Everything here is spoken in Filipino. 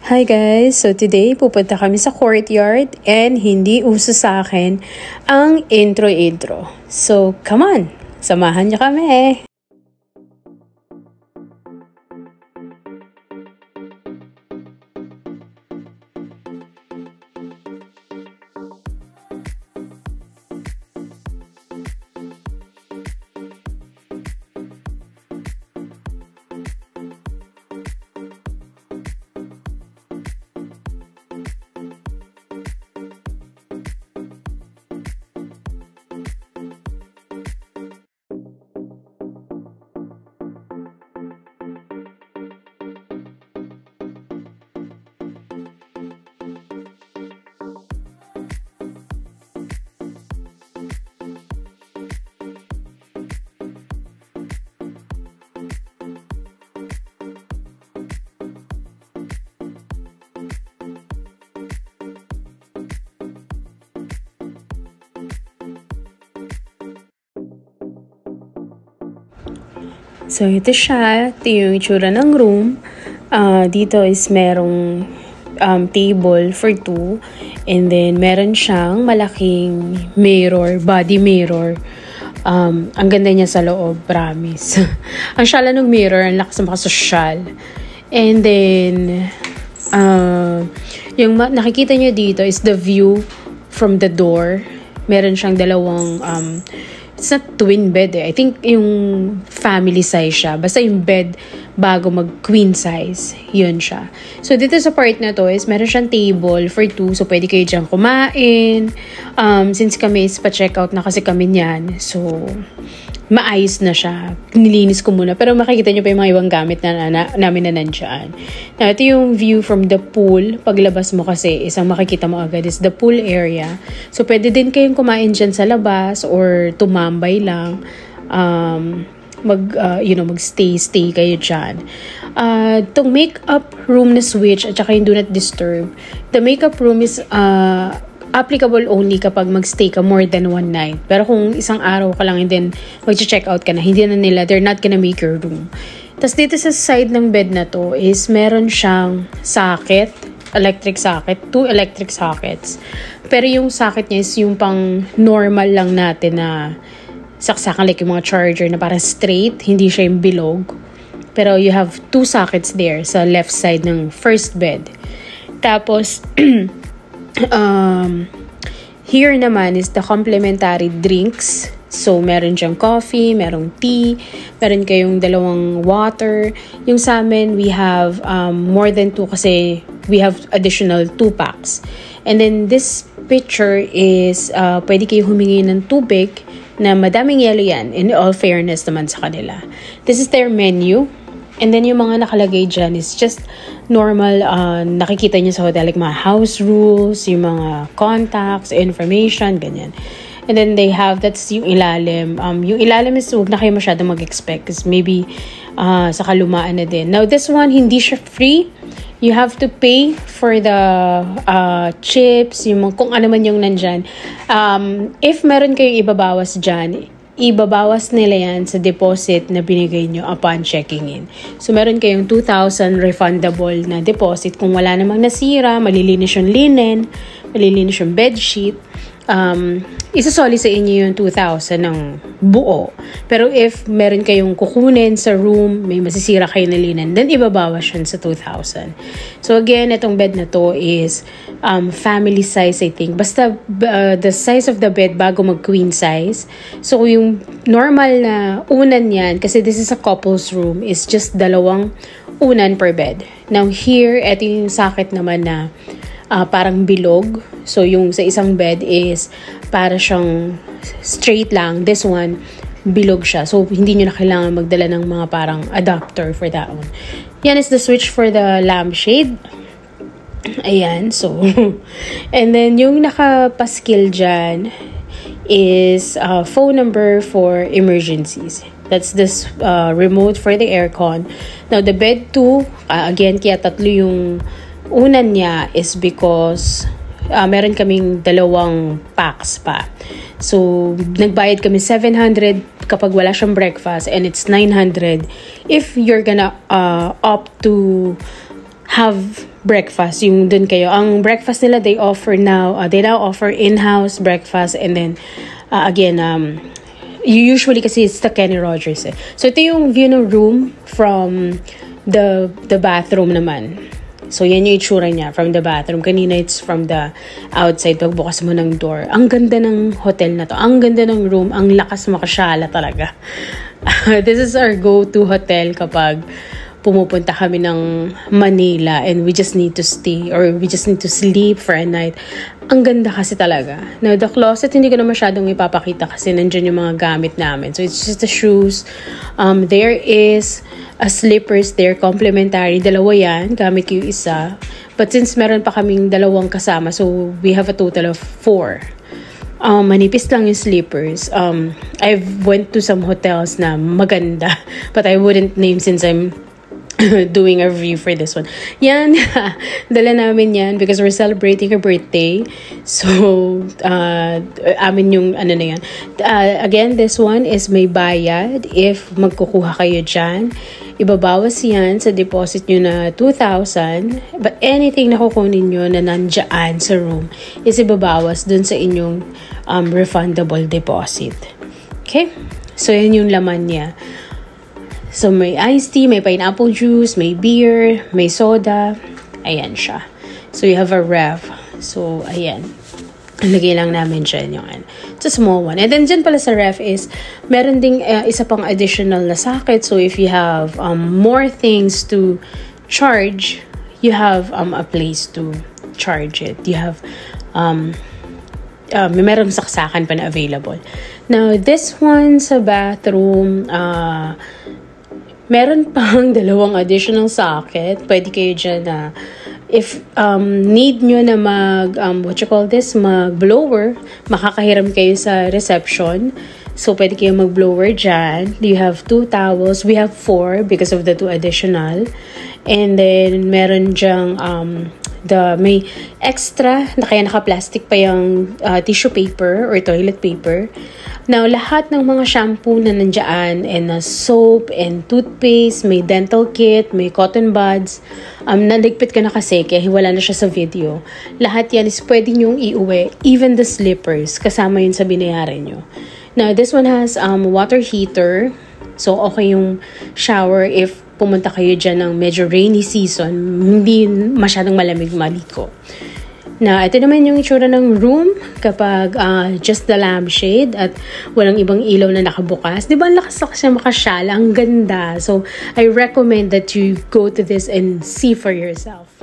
Hi guys! So today, pupunta kami sa courtyard and hindi uso sa akin ang intro-intro. So come on! Samahan niyo kami! So, ito siya. Ito yung itsura ng room. Dito is merong table for two. And then, meron siyang malaking mirror, body mirror. Ang ganda niya sa loob, promise. Ang syala ng mirror, ang lakas ng makasosyal. And then, yung nakikita niyo dito is the view from the door. Meron siyang dalawang it's not twin bed eh. I think yung family size siya. Basta yung bed bago mag-queen size. Yun siya. So, dito sa part na to is meron siyang table for two. So, pwede kayo dyan kumain. Since kami is pa-check out na kasi kami niyan. So, maayos na siya. Nilinis ko muna. Pero makikita nyo pa yung mga ibang gamit na namin na nandyan. Now, ito yung view from the pool. Paglabas mo kasi, isang makikita mo agad is the pool area. So, pwede din kayong kumain dyan sa labas or tumambay lang. Mag-stay kayo dyan. Itong makeup room na switch at saka yung do not disturb. The makeup room is applicable only kapag magstay ka more than one night. Pero kung isang araw ka lang and then mag-check out ka na, hindi na nila, they're not gonna make your room. Tapos dito sa side ng bed na to is meron siyang socket, electric socket, 2 electric sockets. Pero yung socket niya is yung pang normal lang natin na saksakan, like yung mga charger na parang straight, hindi siya yung bilog. Pero you have 2 sockets there sa left side ng first bed. Tapos here naman is the complimentary drinks. So, meron diyang coffee, merong tea, meron kayong dalawang water. Yung sa amin, we have more than 2 kasi we have additional 2 packs. And then, this picture is pwede kayo humingi ng tubig na madaming yelo yan. In all fairness naman sa kanila. This is their menu. And then, yung mga nakalagay dyan is just normal, nakikita nyo sa hotel, like mga house rules, yung mga contacts, information, ganyan. And then, they have, that's yung ilalim. Yung ilalim is, huwag na kayo masyadong mag-expect because maybe sa kalumaan na din. Now, this one, hindi siya free. You have to pay for the chips, yung kung ano man yung nandyan. If meron kayong ibabawas dyan, ibabawas nila yan sa deposit na binigay nyo upon checking in. So, meron kayong 2,000 refundable na deposit. Kung wala namang nasira, malilinis yung linen, malilinis yung bedsheet, isasoli sa inyo yung 2,000 ng buo. Pero if meron kayong kukunin sa room, may masisira kayo na linen, then ibabawas yun sa 2,000. So again, itong bed na to is family size, I think. Basta the size of the bed bago mag-queen size. So yung normal na unan yan, kasi this is a couple's room, is just 2 unan per bed. Now here, ito yung socket naman na parang bilog. So, yung sa isang bed is para siyang straight lang. This one, bilog siya. So, hindi nyo na kailangan magdala ng mga parang adapter for that one. Yan is the switch for the lampshade. Ayan. So, and then yung nakapaskil dyan is phone number for emergencies. That's this remote for the aircon. Now, the bed 2, again, kaya 3 yung unan niya is because meron kaming 2 packs pa. So, nagbayad kami 700 kapag wala siyang breakfast and it's 900 if you're gonna opt to have breakfast, yung dun kayo. Ang breakfast nila, they now offer in-house breakfast, and then again, usually kasi it's the Kenny Rogers eh. So ito yung view ng room from the bathroom naman. So yan yung itsura niya from the bathroom. Kanina it's from the outside, pagbukas mo ng door. Ang ganda ng hotel na to. Ang ganda ng room. Ang lakas makasyala talaga. This is our go-to hotel kapag pumupunta kami ng Manila and we just need to stay or we just need to sleep for a night. Ang ganda kasi talaga. Now, the closet, hindi ko na masyadong ipapakita kasi nandyan yung mga gamit namin. So, it's just the shoes. There is a slippers there, complimentary. Dalawa yan. Gamit ko yung isa. But since meron pa kaming dalawang kasama, so we have a total of 4. Manipis lang yung slippers. I've went to some hotels na maganda. But I wouldn't name since I'm doing a review for this one. Yan, dala namin yan because we're celebrating her birthday. So, amin yung ano na yan. Again, this one is may bayad. If magkukuha kayo dyan, ibabawas yan sa deposit nyo na 2,000. But anything na kukunin nyo na nandyan sa room is ibabawas dun sa inyong refundable deposit. Okay? So, yan yung laman niya. So, may iced tea, may pineapple juice, may beer, may soda. Ayan siya. So, you have a ref. So, ayan. Lagay lang namin dyan yung it's a small one. And then, dyan pala sa ref is, meron ding isa pang additional na socket. So, if you have more things to charge, you have a place to charge it. You have, merong saksakan pa na available. Now, this one sa bathroom, meron pang dalawang additional socket. Pwede kayo dyan na, if need nyo na mag-blower, makakahiram kayo sa reception. So, pwede kayo mag-blower dyan. You have 2 towels. We have 4 because of the 2 additional. And then, meron dyang, may extra, na kaya naka-plastic pa yung tissue paper or toilet paper. Now, lahat ng mga shampoo na nandiyan and soap and toothpaste, may dental kit, may cotton buds, naligpit ka na kasi kaya wala na siya sa video. Lahat yan is pwede nyong iuwi, even the slippers, kasama yun sa binayaran nyo. Now, this one has water heater. So, okay yung shower if pumunta kayo dyan ng medyo rainy season, hindi masyadong malamig maliko. Na ito naman yung itsura ng room kapag just the lampshade at walang ibang ilaw na nakabukas. Di ba ang lakas-lakas siya makasyala? Ang ganda. So, I recommend that you go to this and see for yourself.